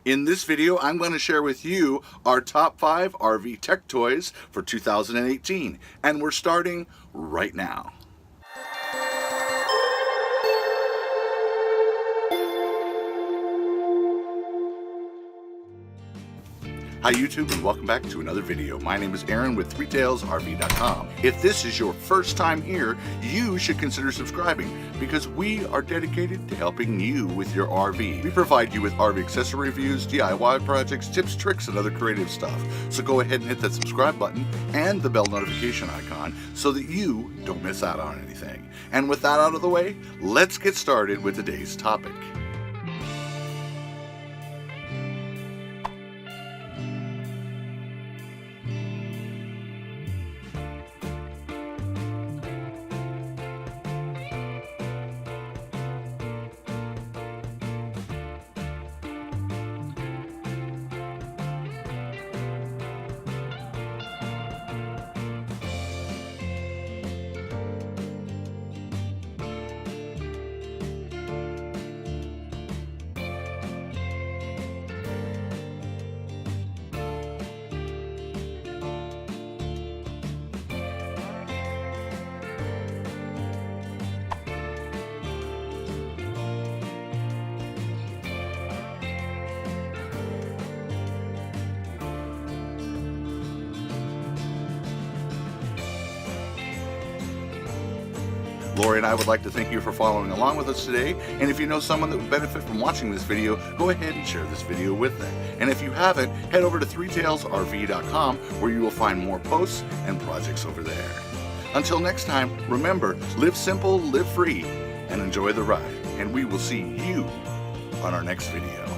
In this video, I'm going to share with you our top 5 RV tech toys for 2018, and we're starting right now. Hi YouTube, and welcome back to another video. My name is Aaron with ThreeTailsRV.com. If this is your first time here, you should consider subscribing because we are dedicated to helping you with your RV. We provide you with RV accessory reviews, DIY projects, tips, tricks, and other creative stuff. So go ahead and hit that subscribe button and the bell notification icon so that you don't miss out on anything. And with that out of the way, let's get started with today's topic. Lori and I would like to thank you for following along with us today, and if you know someone that would benefit from watching this video, go ahead and share this video with them. And if you haven't, head over to ThreeTailsRV.com where you will find more posts and projects over there. Until next time, remember, live simple, live free, and enjoy the ride. And we will see you on our next video.